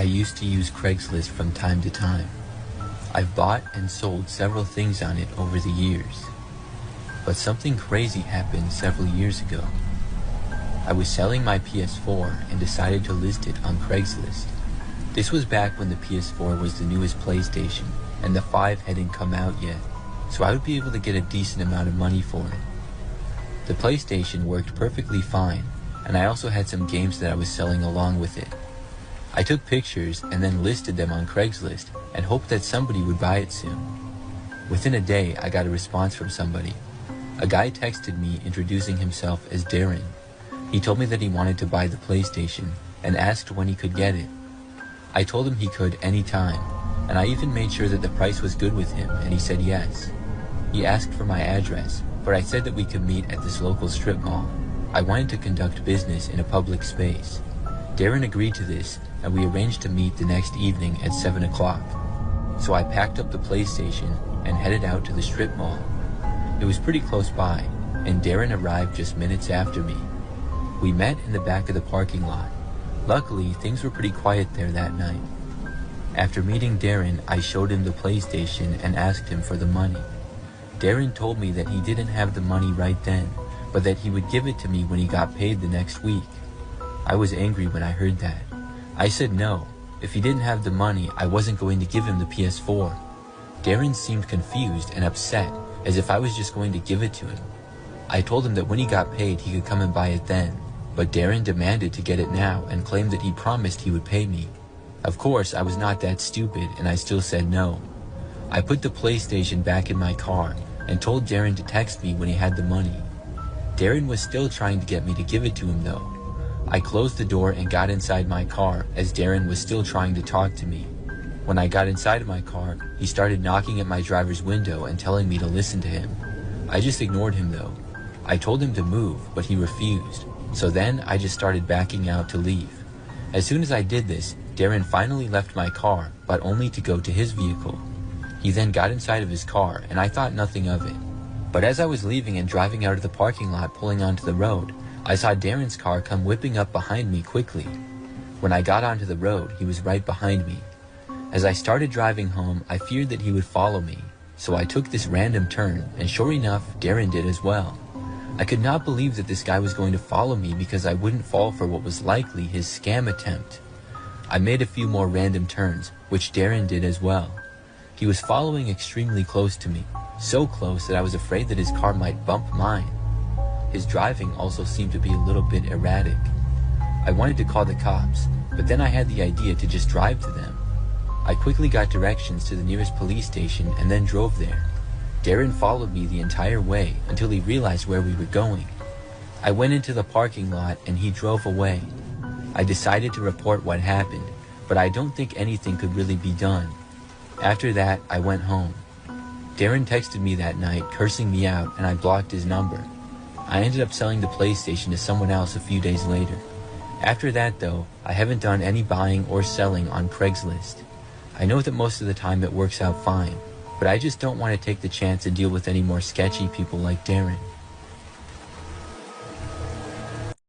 I used to use Craigslist from time to time. I've bought and sold several things on it over the years. But something crazy happened several years ago. I was selling my PS4 and decided to list it on Craigslist. This was back when the PS4 was the newest PlayStation and the 5 hadn't come out yet, so I would be able to get a decent amount of money for it. The PlayStation worked perfectly fine, and I also had some games that I was selling along with it. I took pictures and then listed them on Craigslist and hoped that somebody would buy it soon. Within a day, I got a response from somebody. A guy texted me introducing himself as Darren. He told me that he wanted to buy the PlayStation and asked when he could get it. I told him he could anytime, and I even made sure that the price was good with him, and he said yes. He asked for my address, but I said that we could meet at this local strip mall. I wanted to conduct business in a public space. Darren agreed to this, and we arranged to meet the next evening at 7 o'clock. So I packed up the PlayStation and headed out to the strip mall. It was pretty close by, and Darren arrived just minutes after me. We met in the back of the parking lot. Luckily, things were pretty quiet there that night. After meeting Darren, I showed him the PlayStation and asked him for the money. Darren told me that he didn't have the money right then, but that he would give it to me when he got paid the next week. I was angry when I heard that. I said no. If he didn't have the money, I wasn't going to give him the PS4. Darren seemed confused and upset, as if I was just going to give it to him. I told him that when he got paid, he could come and buy it then, but Darren demanded to get it now and claimed that he promised he would pay me. Of course, I was not that stupid, and I still said no. I put the PlayStation back in my car and told Darren to text me when he had the money. Darren was still trying to get me to give it to him though. I closed the door and got inside my car as Darren was still trying to talk to me. When I got inside of my car, he started knocking at my driver's window and telling me to listen to him. I just ignored him though. I told him to move, but he refused. So then I just started backing out to leave. As soon as I did this, Darren finally left my car, but only to go to his vehicle. He then got inside of his car, and I thought nothing of it. But as I was leaving and driving out of the parking lot pulling onto the road, I saw Darren's car come whipping up behind me quickly. When I got onto the road, he was right behind me. As I started driving home, I feared that he would follow me, so I took this random turn, and sure enough, Darren did as well. I could not believe that this guy was going to follow me because I wouldn't fall for what was likely his scam attempt. I made a few more random turns, which Darren did as well. He was following extremely close to me, so close that I was afraid that his car might bump mine. His driving also seemed to be a little bit erratic. I wanted to call the cops, but then I had the idea to just drive to them. I quickly got directions to the nearest police station and then drove there. Darren followed me the entire way until he realized where we were going. I went into the parking lot and he drove away. I decided to report what happened, but I don't think anything could really be done. After that, I went home. Darren texted me that night, cursing me out, and I blocked his number. I ended up selling the PlayStation to someone else a few days later. After that though, I haven't done any buying or selling on Craigslist. I know that most of the time it works out fine, but I just don't want to take the chance and deal with any more sketchy people like Darren.